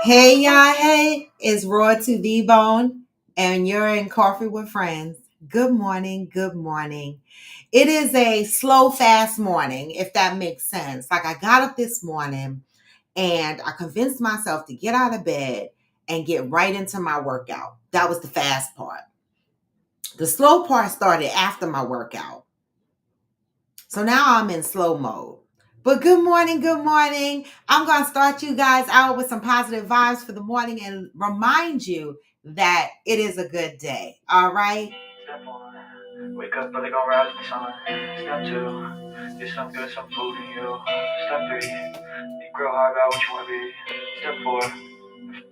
Hey y'all, hey, it's Raw to the Bone, and you're in Coffee with Friends. Good morning, good morning. It is a slow, fast morning, if that makes sense. Like I got up this morning and I convinced myself to get out of bed and get right into my workout. That was the fast part. The slow part started after my workout. So now I'm in slow mode. But good morning, good morning. I'm going to start you guys out with some positive vibes for the morning and remind you that it is a good day. All right? Step one, wake up early, gonna rise with the sun. Step two, get some good, some food in you. Step three, think real hard about what you wanna be. Step four,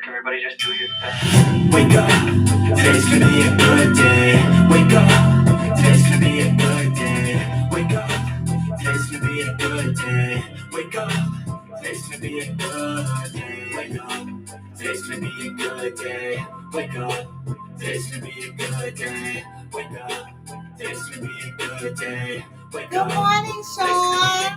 everybody just do your thing. Wake up, today's gonna be a good day. Wake up, today's gonna be a good day. Wake up, today's gonna be a good day. Wake up, today's gonna be a good day. Wake up, today's gonna be a good day. Wake up, today's gonna be a good day. Wake up, today's gonna be a good day. Good morning, Sean.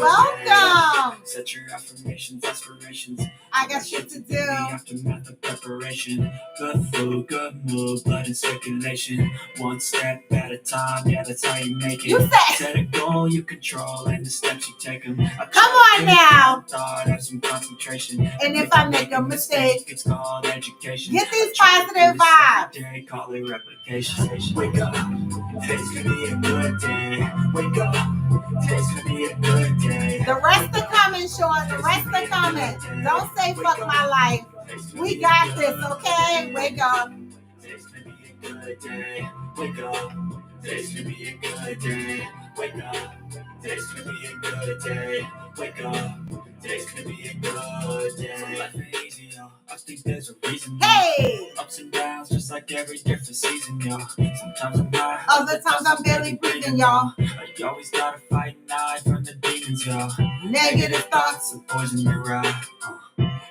Welcome. Set your affirmations, aspirations. I got shit to do. Aftermath of preparation. Good food, good mood, blood in circulation. One step at a time, yeah, that's how you make it. You said. Set a goal you control and the steps you take them. Come on now. Thought, have some concentration. And if I make a mistake, it's called education. Get these positive vibes. Call it replication. Wake up, today's gonna be a good day. Wake up, today's gonna be a good day. The rest are coming, Sean. The rest are coming. Don't say fuck my life. We got this, okay? Wake up. Today's gonna be a good day. Wake up. Today's gonna be a good day. Wake up. Today's gonna be a good day. Wake up. Today's gonna be a good day. Life ain't easy, yo. I think there's a reason. Hey! Ups and downs, just like every different season, yo. Sometimes I'm high, Other times I'm barely breathing, y'all. You always gotta fight and hide from the demons, yo. Negative thoughts. So poison your eye.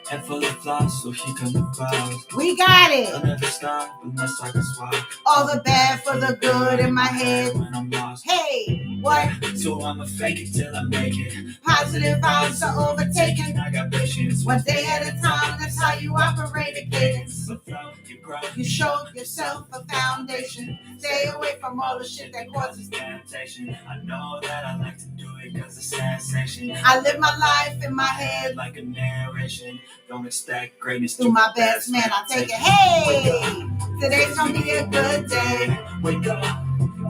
Head full of flies, so here come the clouds. We got it. I'll never stop unless I can swap. All the bad for the good in my head. When I'm lost. Hey, what? So I'ma fake it till I make it. Positive vibes are overtaken. I got patience. One day at a time, that's how you operate a cadence. So flow, you grow. You show yourself a foundation. Stay away from all the shit that causes temptation. I know that I like to do it cause it's sensation. I live my life in my head like a narration. Don't expect greatness through my best man. I take it. Hey, today's gonna be a good day. Wake up.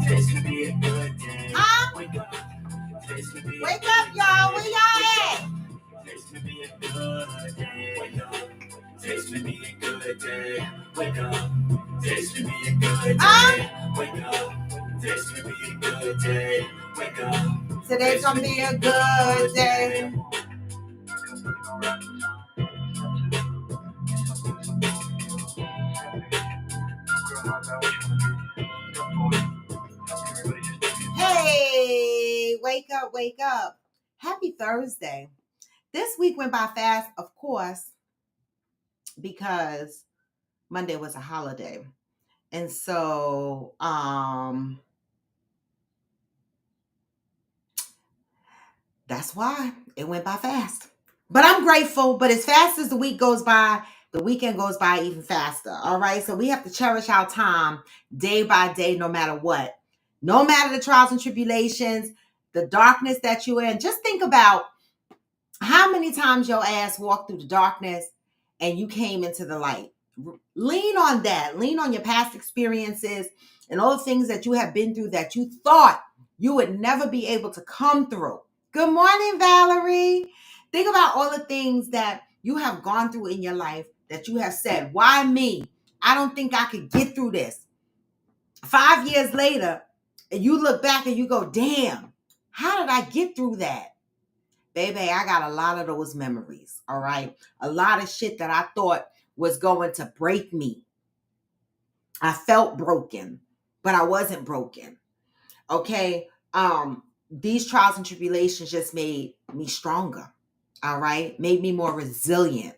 Today's gonna be a good day. Huh? Wake up. Today's gonna be Wake up, y'all. Where y'all at? Today's gonna be a good day. Wake up. Today's gonna be a good day. Wake up. Today's gonna be a good day. Wake up. Today's gonna be a good day. Wake up. Today's gonna be a good day. Hey, wake up, wake up. Happy Thursday. This week went by fast, of course, because Monday was a holiday. And so, that's why it went by fast. But I'm grateful. But as fast as the week goes by, the weekend goes by even faster. All right. So we have to cherish our time day by day, no matter what. No matter the trials and tribulations, the darkness that you're in. Just think about how many times your ass walked through the darkness and you came into the light. Lean on that. Lean on your past experiences and all the things that you have been through that you thought you would never be able to come through. Good morning, Valerie. Think about all the things that you have gone through in your life that you have said, why me? I don't think I could get through this. 5 years later, and you look back and you go, damn, how did I get through that? Baby, I got a lot of those memories, all right? A lot of shit that I thought was going to break me. I felt broken, but I wasn't broken. Okay? These trials and tribulations just made me stronger. All right? Made me more resilient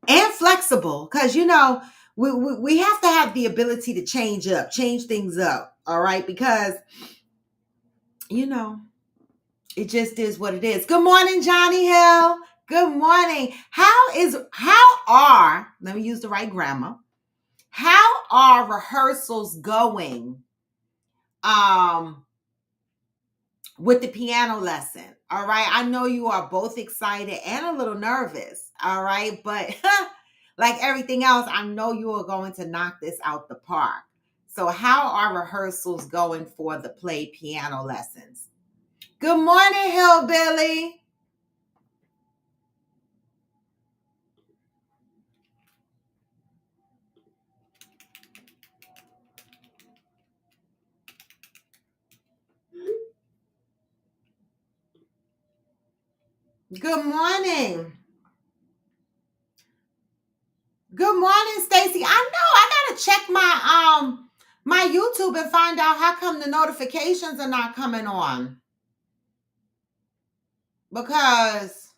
and flexible cuz we have to have the ability to change things up, all right? Because you know, it just is what it is. Good morning, Johnny Hill. Good morning. Let me use the right grammar. How are rehearsals going with the piano lesson? All right. I know you are both excited and a little nervous. All right. But like everything else, I know you are going to knock this out the park. So, how are rehearsals going for the play piano lessons? Good morning, Hillbilly. Good morning. Good morning, Stacy. I know I gotta check my YouTube and find out how come the notifications are not coming on. Because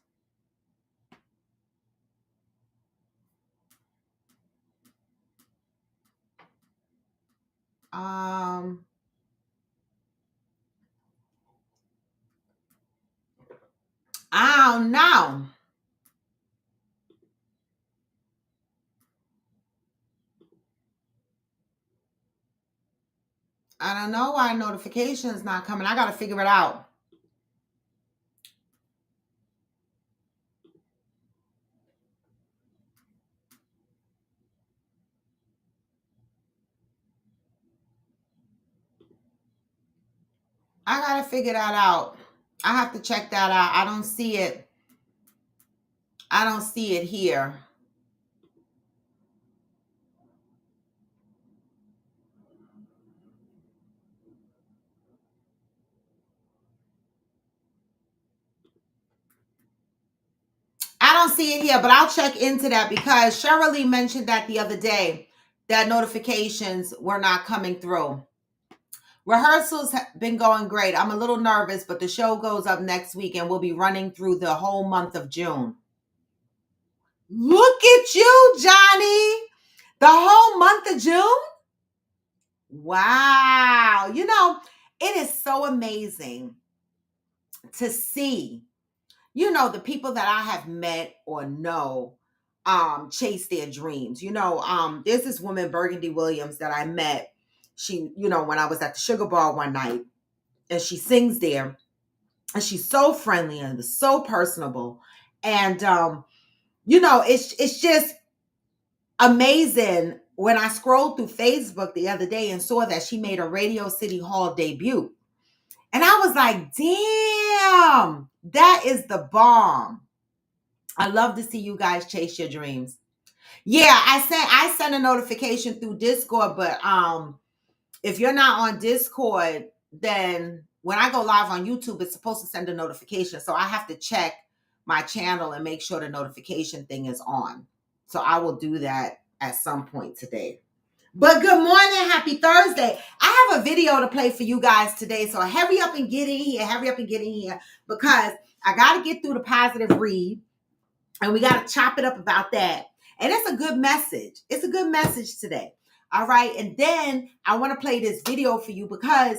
um I don't know. I don't know why notifications not coming. I gotta figure it out. I gotta figure that out. I have to check that out. I don't see it. I don't see it here. I don't see it here, but I'll check into that because Shirley mentioned that the other day that notifications were not coming through. Rehearsals have been going great. I'm a little nervous, but the show goes up next week and we'll be running through the whole month of June. Look at you, Johnny. The whole month of June? Wow. It is so amazing to see, the people that I have met or know chase their dreams. There's this woman, Burgundy Williams, that I met. She, when I was at the Sugar Bar one night, and she sings there. And she's so friendly and so personable. And it's just amazing when I scrolled through Facebook the other day and saw that she made a Radio City Hall debut. And I was like, damn, that is the bomb. I love to see you guys chase your dreams. Yeah, I sent a notification through Discord, but if you're not on Discord, then when I go live on YouTube, it's supposed to send a notification. So I have to check my channel and make sure the notification thing is on. So I will do that at some point today. But good morning, happy Thursday. I have a video to play for you guys today. So hurry up and get in here. Hurry up and get in here because I got to get through the positive read and we got to chop it up about that. And it's a good message. It's a good message today. All right. And then I want to play this video for you because,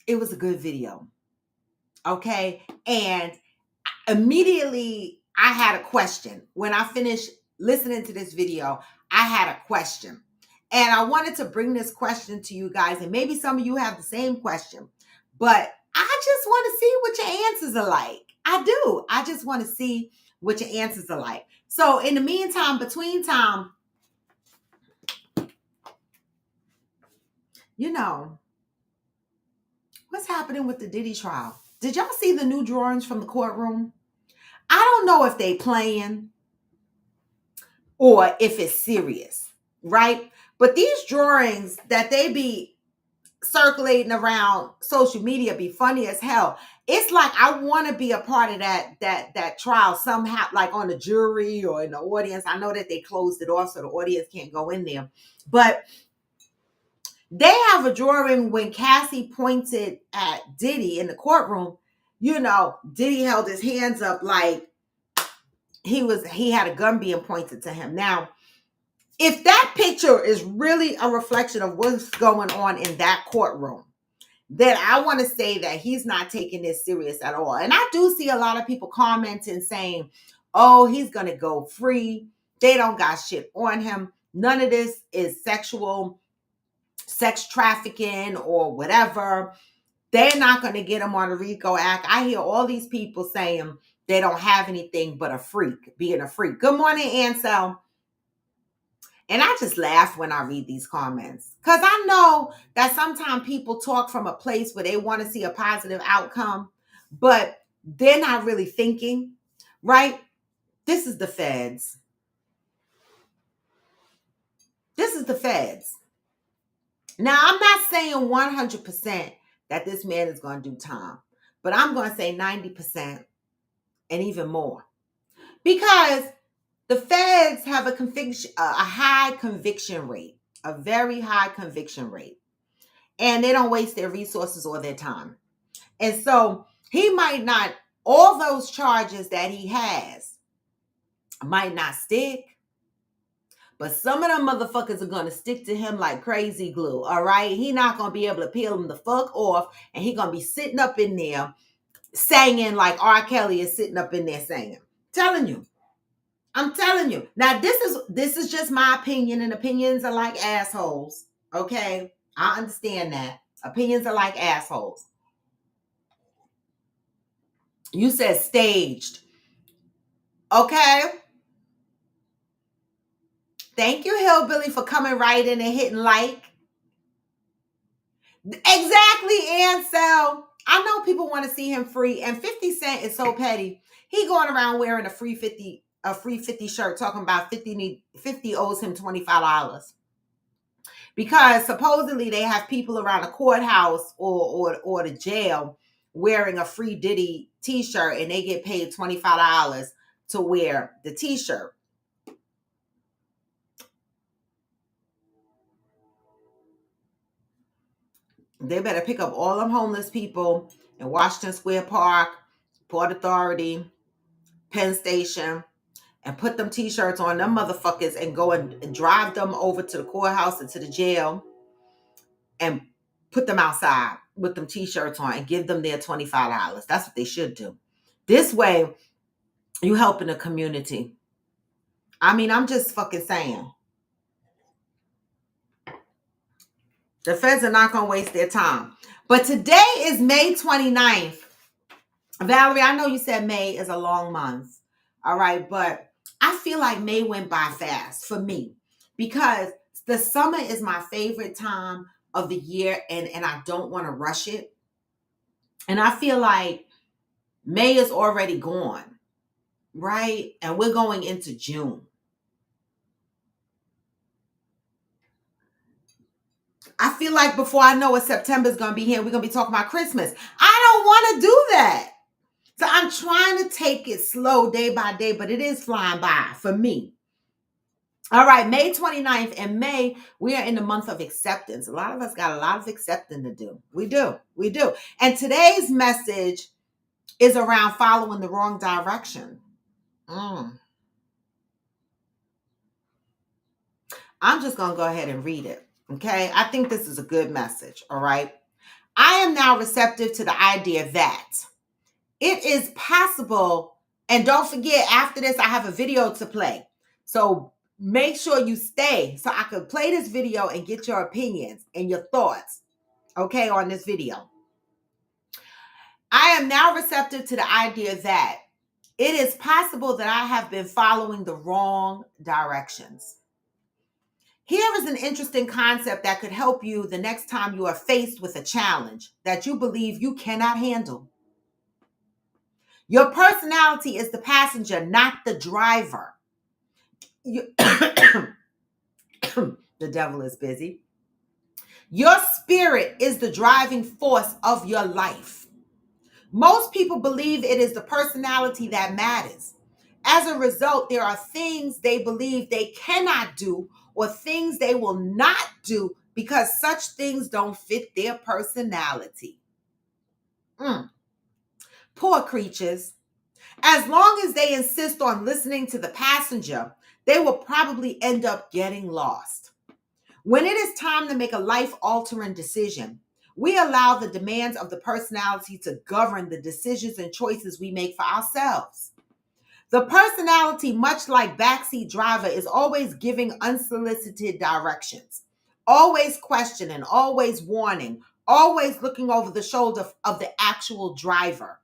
it was a good video. Okay. And immediately I had a question. When I finished listening to this video, I had a question. And I wanted to bring this question to you guys. And maybe some of you have the same question. But I just want to see what your answers are like. I do. I just want to see what your answers are like. So in the meantime, between time, what's happening with the Diddy trial? Did y'all see the new drawings from the courtroom? I don't know if they playing or if it's serious, right? But these drawings that they be circulating around social media be funny as hell. it's like I want to be a part of that trial somehow, like on the jury or in the audience. I know that they closed it off so the audience can't go in there, but they have a drawing when Cassie pointed at Diddy in the courtroom. Diddy held his hands up like he had a gun being pointed to him. Now, if that picture is really a reflection of what's going on in that courtroom, then I want to say that he's not taking this serious at all. And I do see a lot of people commenting saying, oh, he's going to go free. They don't got shit on him. None of this is sex trafficking or whatever. They're not going to get him on the RICO Act. I hear all these people saying they don't have anything but a freak, being a freak. Good morning, Ansel. And I just laugh when I read these comments because I know that sometimes people talk from a place where they want to see a positive outcome, but they're not really thinking, right? This is the feds. This is the feds. Now, I'm not saying 100% that this man is going to do time, but I'm going to say 90% and even more because the feds have a high conviction rate, a very high conviction rate. And they don't waste their resources or their time. And so he might not, all those charges that he has might not stick, but some of them motherfuckers are going to stick to him like crazy glue, all right? He not going to be able to peel them the fuck off, and he going to be sitting up in there singing like R. Kelly is sitting up in there singing. I'm telling you. Now, this is just my opinion, and opinions are like assholes, okay? I understand that. Opinions are like assholes. You said staged. Okay. Thank you, Hillbilly, for coming right in and hitting like. Exactly, Ansel. I know people want to see him free, and 50 Cent is so petty. He going around wearing a free 50 shirt talking about 50 owes him $25. Because supposedly they have people around the courthouse or the jail wearing a free Diddy t-shirt and they get paid $25 to wear the t-shirt. They better pick up all them homeless people in Washington Square Park, Port Authority, Penn Station, and put them t-shirts on them motherfuckers and go and drive them over to the courthouse and to the jail and put them outside with them t-shirts on and give them their $25. That's what they should do. This way, you helping the community. I mean, I'm just fucking saying. The feds are not going to waste their time. But today is May 29th. Valerie, I know you said May is a long month. All right. But I feel like May went by fast for me because the summer is my favorite time of the year and I don't want to rush it. And I feel like May is already gone. Right. And we're going into June. I feel like before I know it, September is going to be here. We're going to be talking about Christmas. I don't want to do that. So I'm trying to take it slow day by day, but it is flying by for me. All right, May 29th. In May, we are in the month of acceptance. A lot of us got a lot of accepting to do. We do. And today's message is around following the wrong direction. I'm just going to go ahead and read it. Okay, I think this is a good message. All right. I am now receptive to the idea that it is possible. And don't forget, after this, I have a video to play. So make sure you stay so I can play this video and get your opinions and your thoughts, okay, on this video. I am now receptive to the idea that it is possible that I have been following the wrong directions. Here is an interesting concept that could help you the next time you are faced with a challenge that you believe you cannot handle. Your personality is the passenger, not the driver. The devil is busy. Your spirit is the driving force of your life. Most people believe it is the personality that matters. As a result, there are things they believe they cannot do or things they will not do because such things don't fit their personality. Mm, poor creatures. As long as they insist on listening to the passenger, they will probably end up getting lost. When it is time to make a life altering decision, we allow the demands of the personality to govern the decisions and choices we make for ourselves. The personality, much like backseat driver, is always giving unsolicited directions, always questioning, always warning, always looking over the shoulder of the actual driver.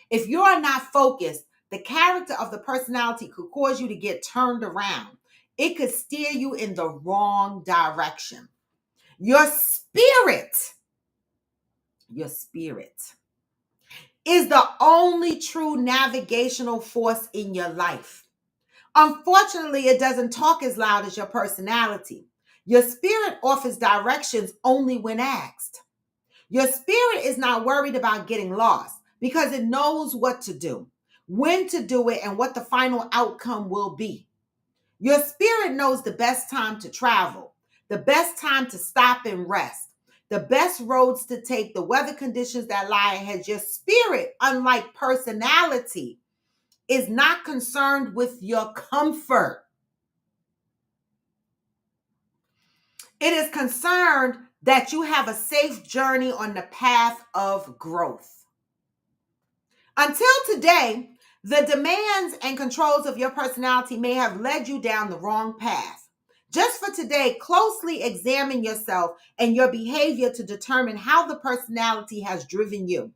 If you are not focused, the character of the personality could cause you to get turned around. It could steer you in the wrong direction. Your spirit is the only true navigational force in your life. Unfortunately, it doesn't talk as loud as your personality. Your spirit offers directions only when asked. Your spirit is not worried about getting lost because it knows what to do, when to do it, and what the final outcome will be. Your spirit knows the best time to travel, the best time to stop and rest, the best roads to take, the weather conditions that lie ahead. Your spirit, unlike personality, is not concerned with your comfort. It is concerned that you have a safe journey on the path of growth. Until today, the demands and controls of your personality may have led you down the wrong path. Just for today, closely examine yourself and your behavior to determine how the personality has driven you.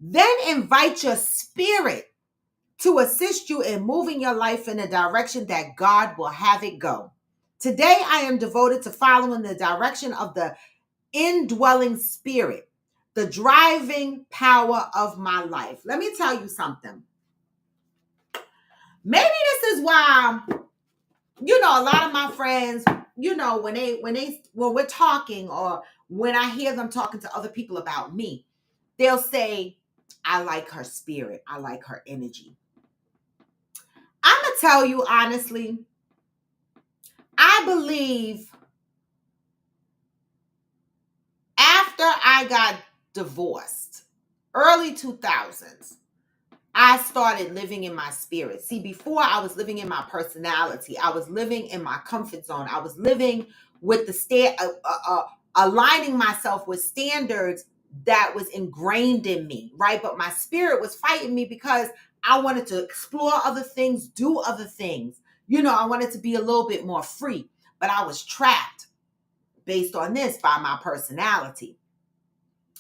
Then invite your spirit to assist you in moving your life in a direction that God will have it go. Today, I am devoted to following the direction of the indwelling spirit, the driving power of my life. Let me tell you something. Maybe this is why, a lot of my friends, when we're talking or when I hear them talking to other people about me, they'll say, I like her spirit. I like her energy. I'm going to tell you honestly, I believe after I got divorced, early 2000s, I started living in my spirit. See, before I was living in my personality, I was living in my comfort zone. I was living with aligning myself with standards that was ingrained in me, right? But my spirit was fighting me because I wanted to explore other things, do other things. I wanted to be a little bit more free, but I was trapped based on this by my personality.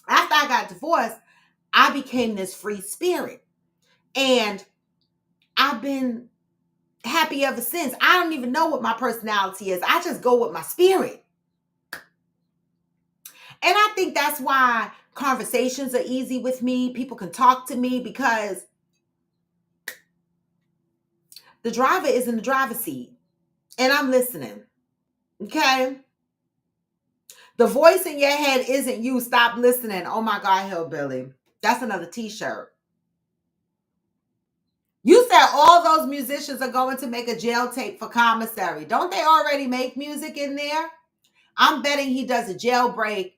After I got divorced, I became this free spirit. And I've been happy ever since. I don't even know what my personality is. I just go with my spirit. And I think that's why conversations are easy with me. People can talk to me because the driver is in the driver's seat and I'm listening. Okay? The voice in your head isn't you. Stop listening. Oh my God, hillbilly. That's another t-shirt. You said all those musicians are going to make a jail tape for commissary. Don't they already make music in there? I'm betting he does a jailbreak,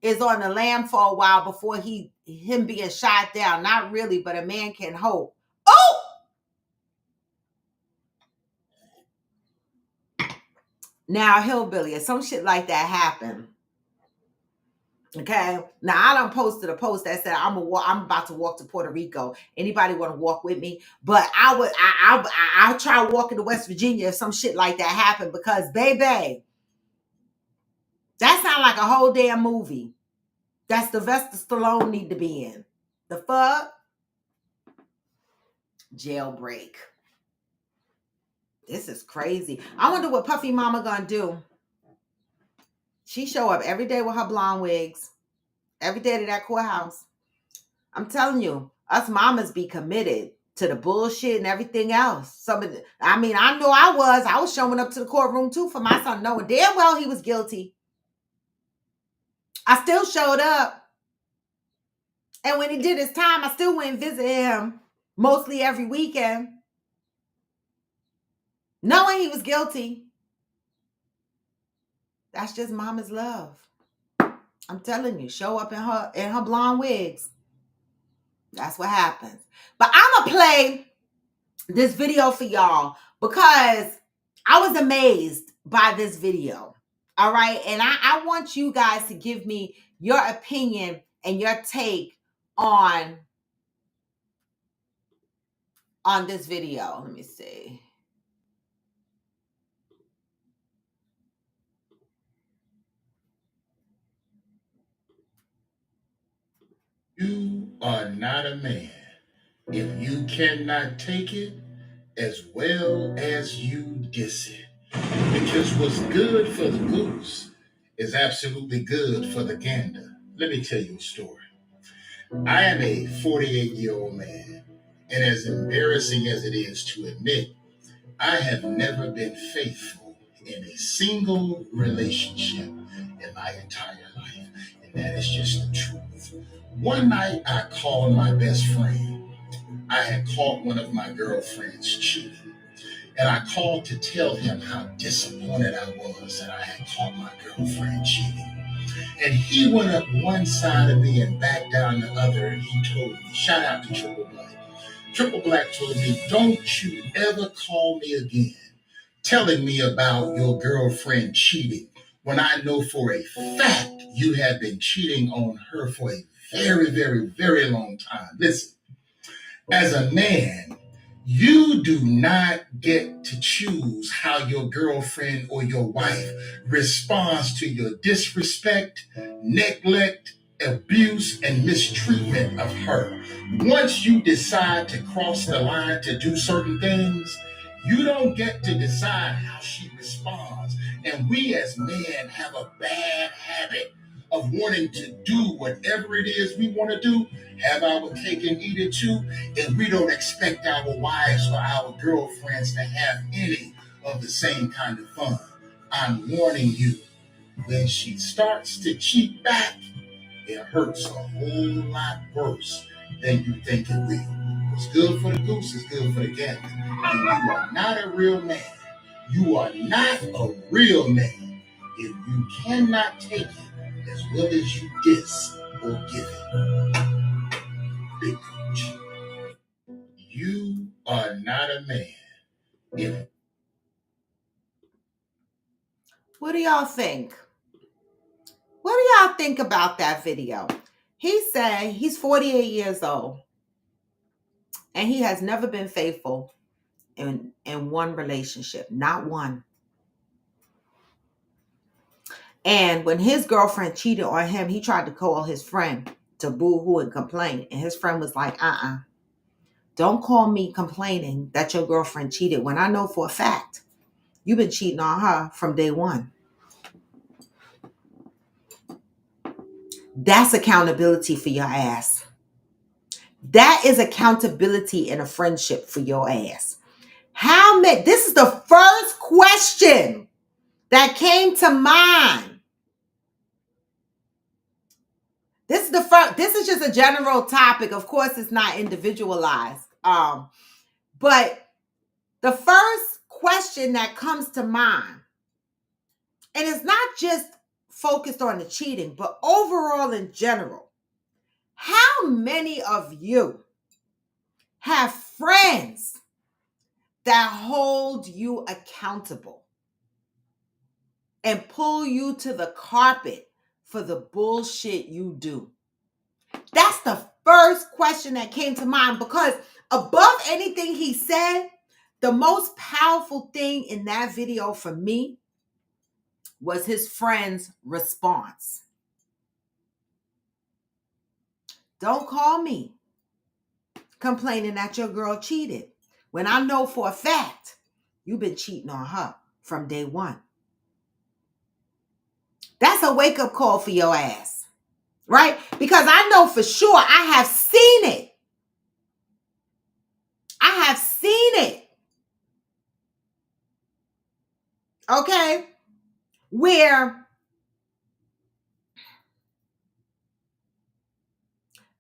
is on the lam for a while before him being shot down. Not really, but a man can hope. Oh! Now, hillbilly, if some shit like that happened, okay? Now, I done posted a post that said I'm about to walk to Puerto Rico. Anybody want to walk with me? But I'll try walking to West Virginia if some shit like that happened because, baby, that sounds like a whole damn movie. That's Sylvester Stallone need to be in. The fuck? Jailbreak. This is crazy. I wonder what Puffy Mama gonna do. She show up every day with her blonde wigs, every day to that courthouse. I'm telling you, us mamas be committed to the bullshit and everything else. I know I was showing up to the courtroom too for my son, knowing damn well he was guilty. I still showed up. And when he did his time, I still went and visited him mostly every weekend, knowing he was guilty. That's just mama's love. I'm telling you, show up in her blonde wigs. That's what happens. But I'm gonna play this video for y'all because I was amazed by this video. All right. And I want you guys to give me your opinion and your take on this video. Let me see. You are not a man if you cannot take it as well as you diss it. Because what's good for the goose is absolutely good for the gander. Let me tell you a story. I am a 48-year-old man, and as embarrassing as it is to admit, I have never been faithful in a single relationship in my entire life, and that is just the truth. One night, I called my best friend. I had caught one of my girlfriends cheating, and I called to tell him how disappointed I was that I had caught my girlfriend cheating. And he went up one side of me and back down the other, and he told me, shout out to Triple Black. Triple Black told me, don't you ever call me again telling me about your girlfriend cheating when I know for a fact you have been cheating on her for a very, very, very long time. Listen, as a man, you do not get to choose how your girlfriend or your wife responds to your disrespect, neglect, abuse, and mistreatment of her. Once you decide to cross the line to do certain things, you don't get to decide how she responds. And we as men have a bad habit of wanting to do whatever it is we want to do, have our cake and eat it too, and we don't expect our wives or our girlfriends to have any of the same kind of fun. I'm warning you, when she starts to cheat back, it hurts a whole lot worse than you think it will. What's good for the goose is good for the gander. And you are not a real man. You are not a real man if you cannot take it as well as you diss or give it. Big coach. You are not a man if What do y'all think? What do y'all think about that video? He said he's 48 years old and he has never been faithful in one relationship, not one. And when his girlfriend cheated on him, he tried to call his friend to boo-hoo and complain. And his friend was like, don't call me complaining that your girlfriend cheated when I know for a fact you've been cheating on her from day one. That's accountability for your ass. That is accountability in a friendship for your ass. How many? This is the first question that came to mind. This is the first. This is just a general topic. Of course, it's not individualized. But the first question that comes to mind, and it's not just focused on the cheating, but overall in general, how many of you have friends that hold you accountable and pull you to the carpet for the bullshit you do? That's the first question that came to mind, because above anything he said, the most powerful thing in that video for me was his friend's response. Don't call me complaining that your girl cheated when I know for a fact you've been cheating on her from day one. That's a wake-up call for your ass, right? Because I know for sure I have seen it. I have seen it. Okay? Where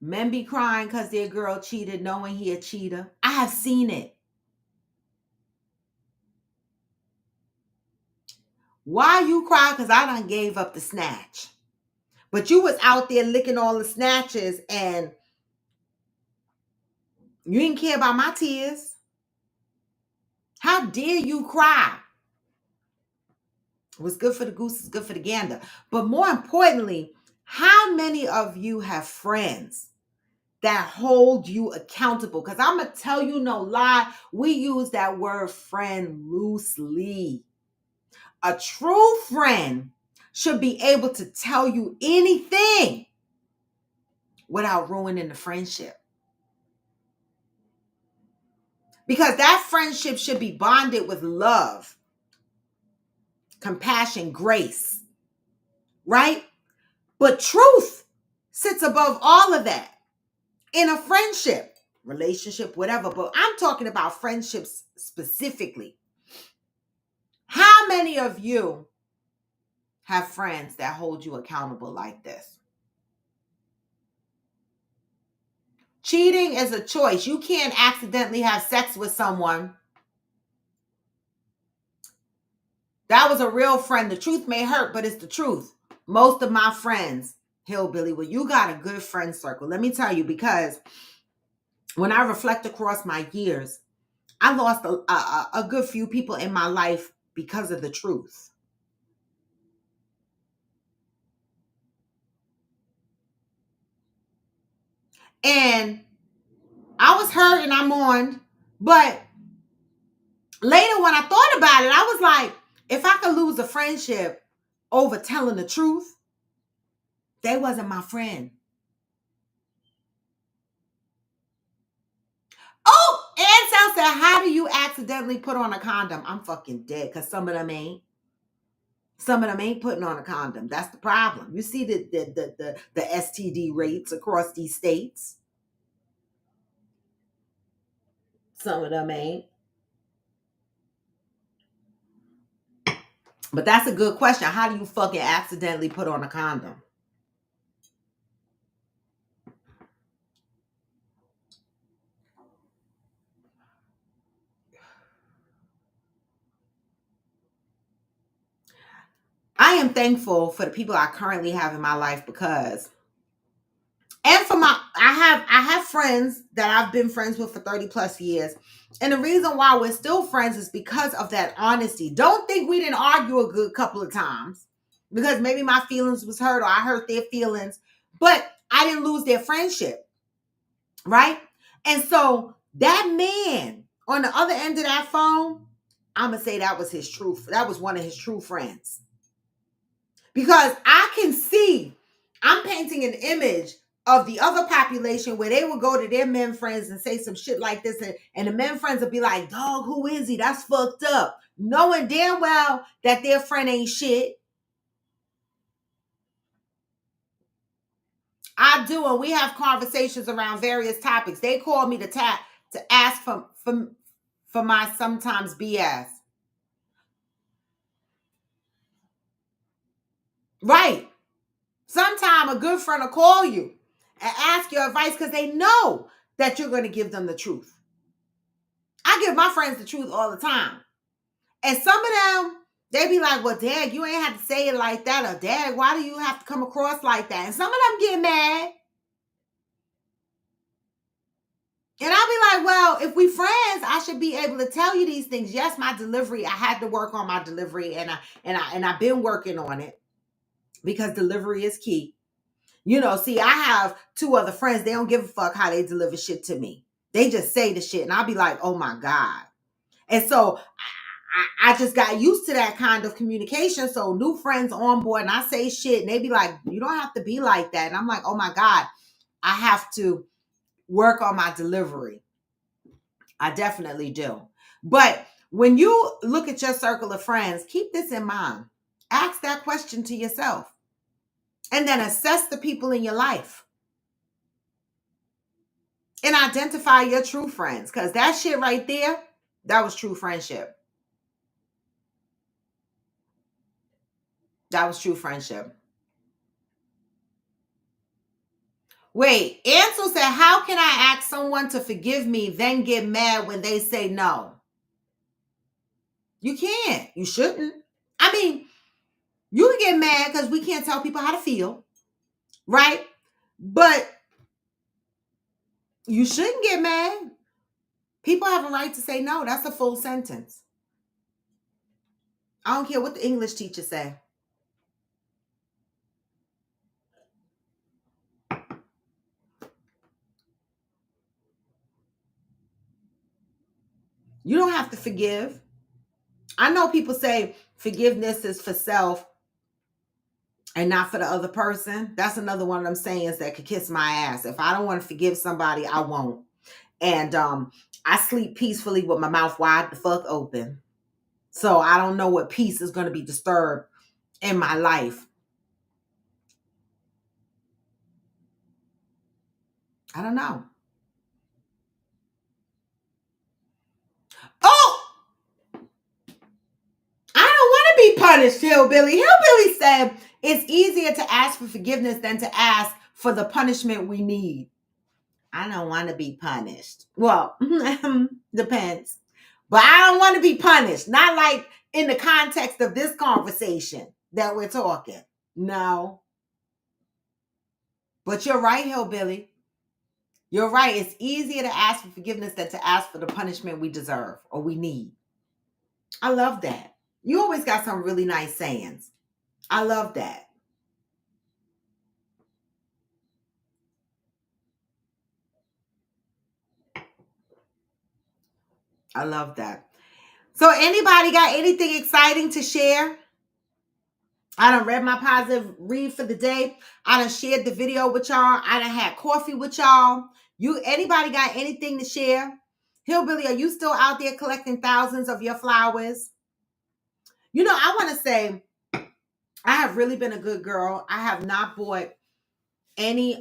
Men be crying because their girl cheated, knowing he a cheater. I have seen it. Why you cry? Because I done gave up the snatch. But you was out there licking all the snatches and you didn't care about my tears. How dare you cry? What's good for the goose is good for the gander. But more importantly, how many of you have friends that hold you accountable? Because I'm going to tell you no lie, we use that word friend loosely. A true friend should be able to tell you anything without ruining the friendship. Because that friendship should be bonded with love, compassion, grace, right? But truth sits above all of that in a friendship, relationship, whatever. But I'm talking about friendships specifically. How many of you have friends that hold you accountable like this? Cheating is a choice. You can't accidentally have sex with someone. That was a real friend. The truth may hurt, but it's the truth. Most of my friends, hillbilly, well, you got a good friend circle. Let me tell you, because when I reflect across my years, I lost a good few people in my life because of the truth. And I was hurt and I mourned. But later when I thought about it, I was like, if I could lose a friendship over telling the truth, they wasn't my friend. Oh, Ansel said, how do you accidentally put on a condom? I'm fucking dead because some of them ain't. Some of them ain't putting on a condom. That's the problem. You see the STD rates across these states. Some of them ain't. But that's a good question. How do you fucking accidentally put on a condom? I am thankful for the people I currently have in my life because, and for I have friends that I've been friends with for 30 plus years. And the reason why we're still friends is because of that honesty. Don't think we didn't argue a good couple of times because maybe my feelings was hurt or I hurt their feelings, but I didn't lose their friendship, right? And so that man on the other end of that phone, I'm going to say that was that was one of his true friends. Because I can see, I'm painting an image of the other population where they would go to their men friends and say some shit like this, and the men friends would be like, dog, who is he? That's fucked up. Knowing damn well that their friend ain't shit. I do, and we have conversations around various topics. They call me to ask for my sometimes BS. Right. Sometime a good friend will call you and ask your advice because they know that you're going to give them the truth. I give my friends the truth all the time. And some of them, they be like, well, Dad, you ain't have to say it like that. Or Dad, why do you have to come across like that? And some of them get mad. And I'll be like, well, if we friends, I should be able to tell you these things. Yes, my delivery, I had to work on my delivery and I've been working on it because delivery is key. You know, see, I have two other friends. They don't give a fuck how they deliver shit to me. They just say the shit and I'll be like, oh my God. And so I just got used to that kind of communication. So new friends on board and I say shit and they be like, you don't have to be like that. And I'm like, oh my God, I have to work on my delivery. I definitely do. But when you look at your circle of friends, keep this in mind. Ask that question to yourself and then assess the people in your life and identify your true friends. Because that shit right there, that was true friendship. That was true friendship. Wait, Ansel said, how can I ask someone to forgive me, then get mad when they say no? You can't. You shouldn't. I mean, you can get mad because we can't tell people how to feel, right? But you shouldn't get mad. People have a right to say no. That's a full sentence. I don't care what the English teacher say. You don't have to forgive. I know people say forgiveness is for self and not for the other person. That's another one of them sayings that could kiss my ass. If I don't want to forgive somebody, I won't. And I sleep peacefully with my mouth wide the fuck open. So I don't know what peace is going to be disturbed in my life. I don't know. Oh, I don't want to be punished, Hillbilly. Hillbilly said it's easier to ask for forgiveness than to ask for the punishment we need. I don't want to be punished. Well, depends. But I don't want to be punished. Not like in the context of this conversation that we're talking. No. But you're right, Hillbilly. You're right. It's easier to ask for forgiveness than to ask for the punishment we deserve or we need. I love that. You always got some really nice sayings. I love that. I love that. So anybody got anything exciting to share? I done read my positive read for the day. I done shared the video with y'all. I done had coffee with y'all. Anybody got anything to share? Hillbilly, are you still out there collecting thousands of your flowers? You know, I want to say I have really been a good girl. I have not bought any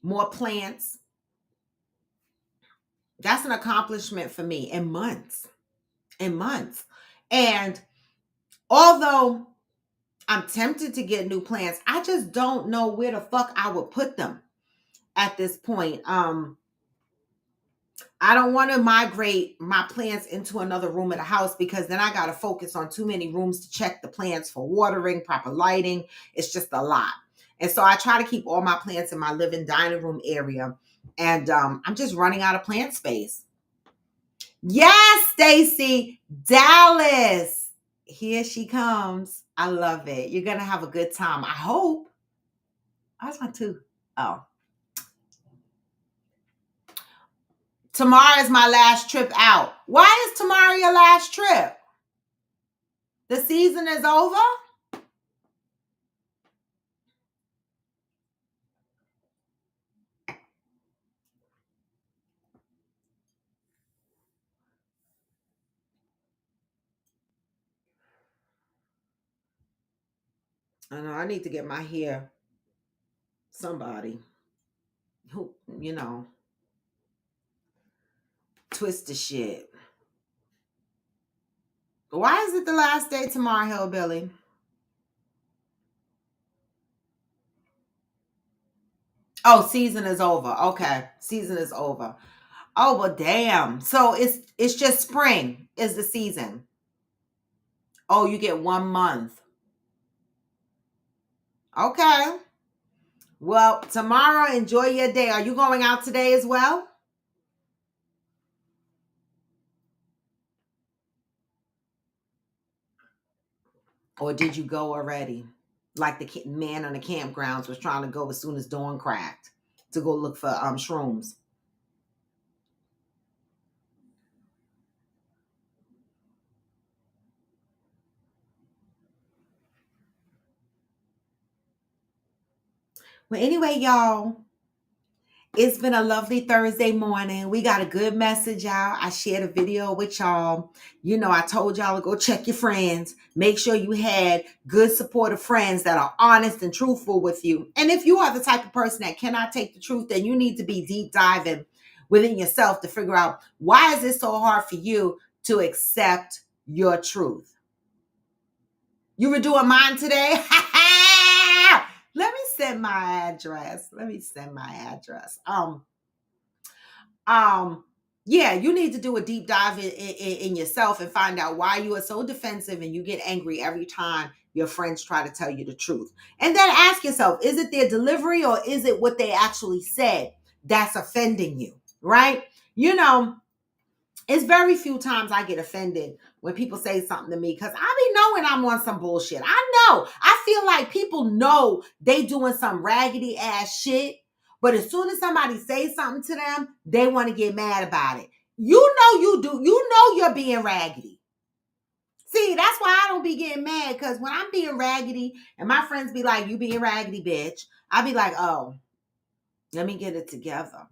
more plants. That's an accomplishment for me in months. In months. And although I'm tempted to get new plants, I just don't know where the fuck I would put them at this point. I don't want to migrate my plants into another room of the house because then I got to focus on too many rooms to check the plants for watering, proper lighting. It's just a lot. And so I try to keep all my plants in my living dining room area. And I'm just running out of plant space. Yes, Stacy, Dallas. Here she comes. I love it. You're going to have a good time. I hope. I just want to. Oh. Tomorrow is my last trip out. Why is tomorrow your last trip? The season is over? I know I need to get my hair. Somebody who, twist the shit. Why is it the last day tomorrow, Hillbilly? Oh, season is over. Okay. Season is over. Oh, well, damn. So it's just spring is the season. Oh, you get 1 month. Okay. Well, tomorrow, enjoy your day. Are you going out today as well? Or did you go already? Like the man on the campgrounds was trying to go as soon as dawn cracked to go look for shrooms. Well, anyway, y'all, it's been a lovely Thursday morning. We got a good message out. I shared a video with y'all. You know, I told y'all to go check your friends. Make sure you had good supportive friends that are honest and truthful with you. And if you are the type of person that cannot take the truth, then you need to be deep diving within yourself to figure out why is it so hard for you to accept your truth. You were doing mine today? Let me send my address. Yeah, you need to do a deep dive in yourself and find out why you are so defensive and you get angry every time your friends try to tell you the truth. And then ask yourself, is it their delivery or is it what they actually said that's offending you, right? You know, it's very few times I get offended when people say something to me because I be knowing I'm on some bullshit. I know. I feel like people know they doing some raggedy ass shit, but as soon as somebody says something to them, they want to get mad about it. You know you do. You know you're being raggedy. See, that's why I don't be getting mad, because when I'm being raggedy and my friends be like, you being raggedy, bitch, I be like, oh, let me get it together.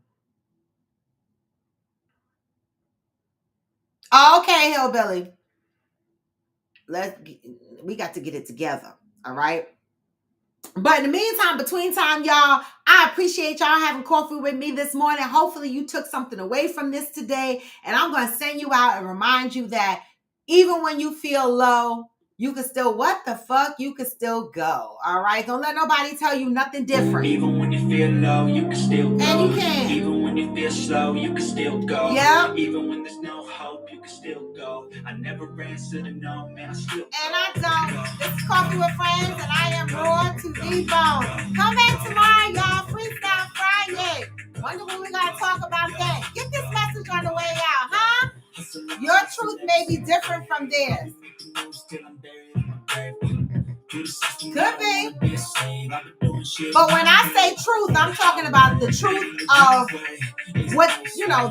Okay, hillbilly. We got to get it together. All right. But in the meantime, between time, y'all, I appreciate y'all having coffee with me this morning. Hopefully you took something away from this today. And I'm going to send you out and remind you that even when you feel low, you can still, what the fuck? You can still go. All right. Don't let nobody tell you nothing different. Even when you feel low, you can still go. And you can. Even when you feel slow, you can still go. Yep. Even when there's no hope, you can still go. I never answer to no, man, I still go. And I don't. This is Coffee with Friends, and I am Raw to D-Bone. Come back tomorrow, y'all. Freestyle Friday. Wonder what we gotta talk about then. Get this message on the way out, huh? Your truth may be different from theirs. Could be. But when I say truth, I'm talking about the truth of what,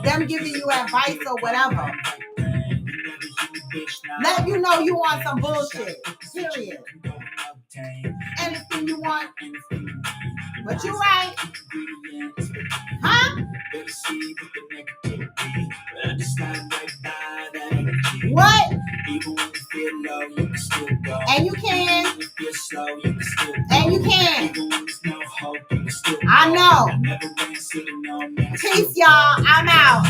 them giving you advice or whatever. Let you know you want some bullshit. Period. Anything you want. But you're right. Huh? What? And you can. And you can. I know. Peace, y'all. I'm out.